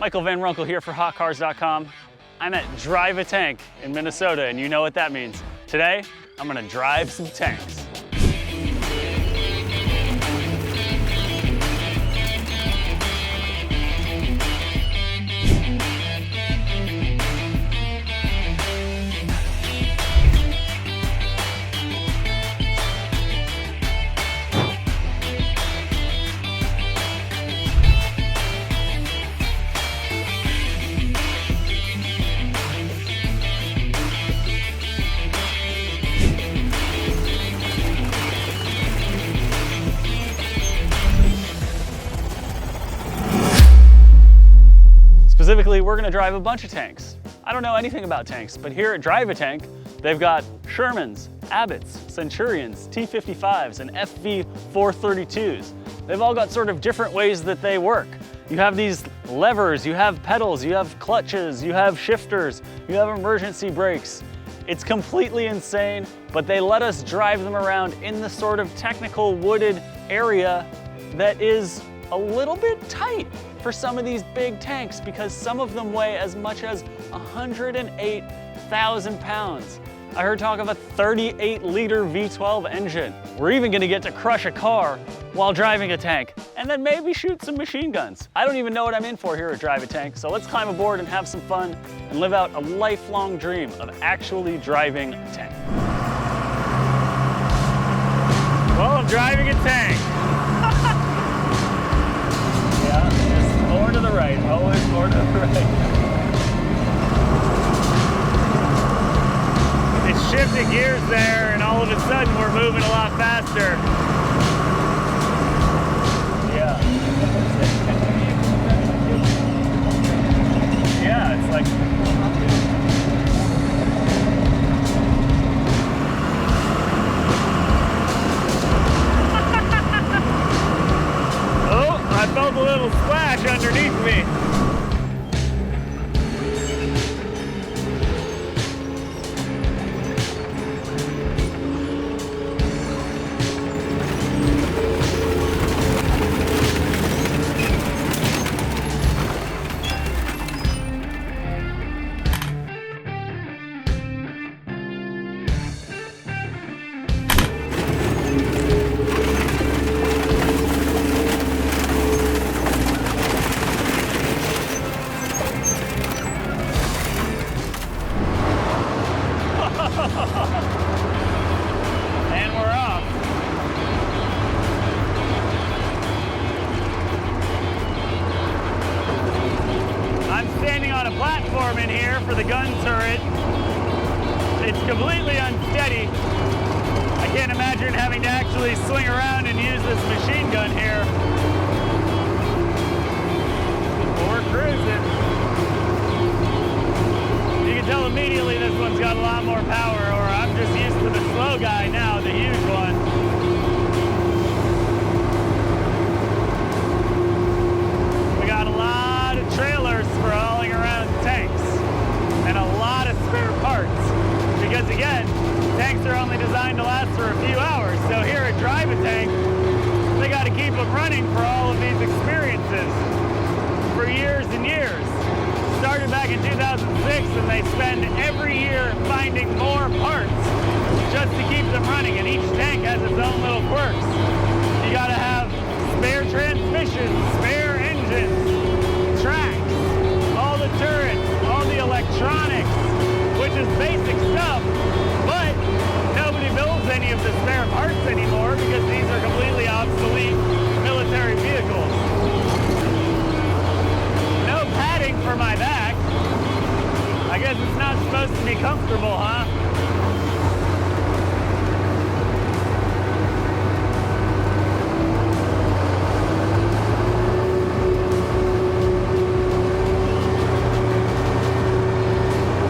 Michael Van Runkle here for HotCars.com. I'm at Drive a Tank in Minnesota, and you know what that means. Today, I'm gonna drive some tanks. Specifically, we're gonna drive a bunch of tanks. I don't know anything about tanks, but here at Drive a Tank, they've got Shermans, Abbotts, Centurions, T55s, and FV432s. They've all got sort of different ways that they work. You have these levers, you have pedals, you have clutches, you have shifters, you have emergency brakes. It's completely insane, but they let us drive them around in the sort of technical wooded area that is a little bit tight for some of these big tanks because some of them weigh as much as 108,000 pounds. I heard talk of a 38-liter V12 engine. We're even gonna get to crush a car while driving a tank and then maybe shoot some machine guns. I don't even know what I'm in for here at Drive a Tank, so let's climb aboard and have some fun and live out a lifelong dream of actually driving a tank. Well, I'm driving a tank. More to the right, always more to the right. It shifted gears there, and all of a sudden we're moving a lot faster. Yeah. Yeah, it's like... I felt a little splash underneath me. And we're off. I'm standing on a platform in here for the gun turret. It's completely unsteady. I can't imagine having to actually swing around and use this machine gun here. But we're cruising. You can tell immediately this one's got a lot more power, or I'm just used to the slow guy now, the huge one. We got a lot of trailers for hauling around tanks, and a lot of spare parts. Because again, tanks are only designed to last for a few hours, so here at Drive a Tank, they got to keep them running for all of these experiences for years and years. Started back in 2006, and they spend every year finding more parts just to keep them running, and each tank has its own little quirks. You gotta have spare transmissions, spare engines, tracks, all the turrets, all the electronics, which is basic stuff, but nobody builds any of the spare parts anymore because these are completely obsolete military vehicles. Padding for my back. I guess it's not supposed to be comfortable, huh?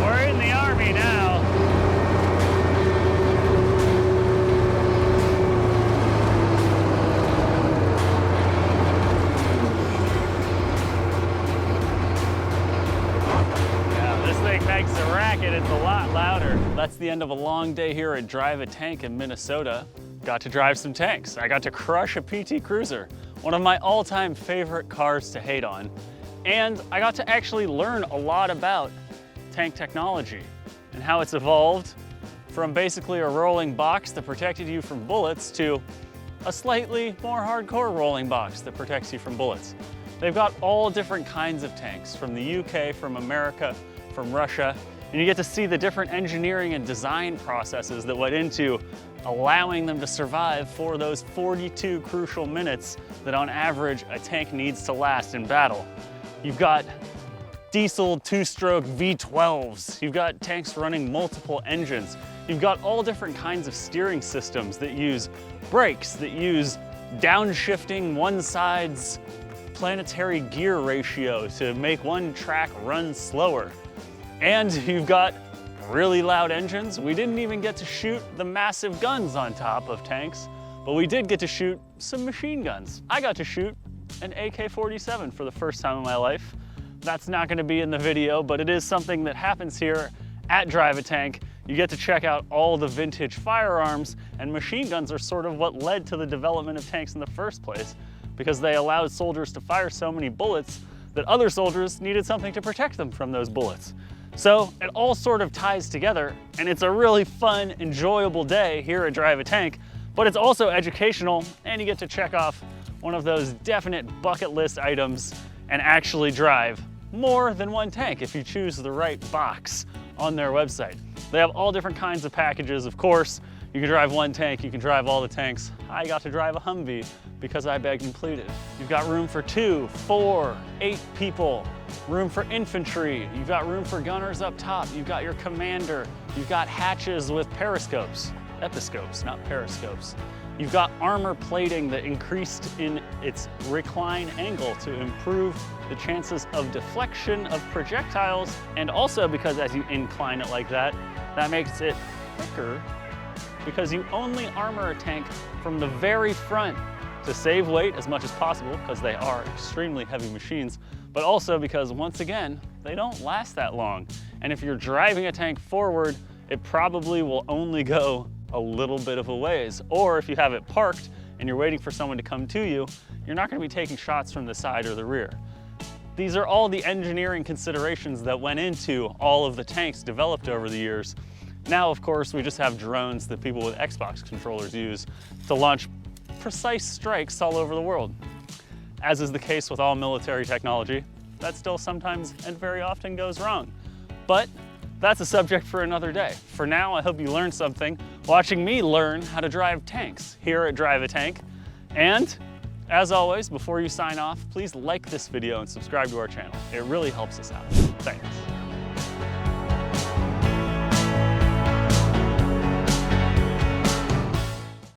We're in the Army now. Makes a racket, it's a lot louder. That's the end of a long day here at Drive a Tank in Minnesota. Got to drive some tanks. I got to crush a PT Cruiser, one of my all-time favorite cars to hate on. And I got to actually learn a lot about tank technology and how it's evolved from basically a rolling box that protected you from bullets to a slightly more hardcore rolling box that protects you from bullets. They've got all different kinds of tanks, from the UK, from America, from Russia, and you get to see the different engineering and design processes that went into allowing them to survive for those 42 crucial minutes that on average a tank needs to last in battle. You've got diesel two-stroke V12s, you've got tanks running multiple engines, you've got all different kinds of steering systems that use brakes, that use downshifting one side's planetary gear ratio to make one track run slower. And you've got really loud engines. We didn't even get to shoot the massive guns on top of tanks, but we did get to shoot some machine guns. I got to shoot an AK-47 for the first time in my life. That's not gonna be in the video, but it is something that happens here at Drive a Tank. You get to check out all the vintage firearms, and machine guns are sort of what led to the development of tanks in the first place, because they allowed soldiers to fire so many bullets that other soldiers needed something to protect them from those bullets. So it all sort of ties together, and it's a really fun, enjoyable day here at Drive a Tank, but it's also educational, and you get to check off one of those definite bucket list items and actually drive more than one tank if you choose the right box on their website. They have all different kinds of packages, of course. You can drive one tank, you can drive all the tanks. I got to drive a Humvee because I begged and pleaded. You've got room for 2, 4, 8 people, room for infantry, you've got room for gunners up top, you've got your commander, you've got hatches with periscopes, episcopes, not periscopes. You've got armor plating that increased in its recline angle to improve the chances of deflection of projectiles, and also because as you incline it like that, that makes it quicker, because you only armor a tank from the very front to save weight as much as possible, because they are extremely heavy machines, but also because, once again, they don't last that long. And if you're driving a tank forward, it probably will only go a little bit of a ways. Or if you have it parked and you're waiting for someone to come to you, you're not going to be taking shots from the side or the rear. These are all the engineering considerations that went into all of the tanks developed over the years. Now, of course, we just have drones that people with Xbox controllers use to launch precise strikes all over the world. As is the case with all military technology, that still sometimes and very often goes wrong. But that's a subject for another day. For now, I hope you learned something watching me learn how to drive tanks here at Drive a Tank. And as always, before you sign off, please like this video and subscribe to our channel. It really helps us out. Thanks.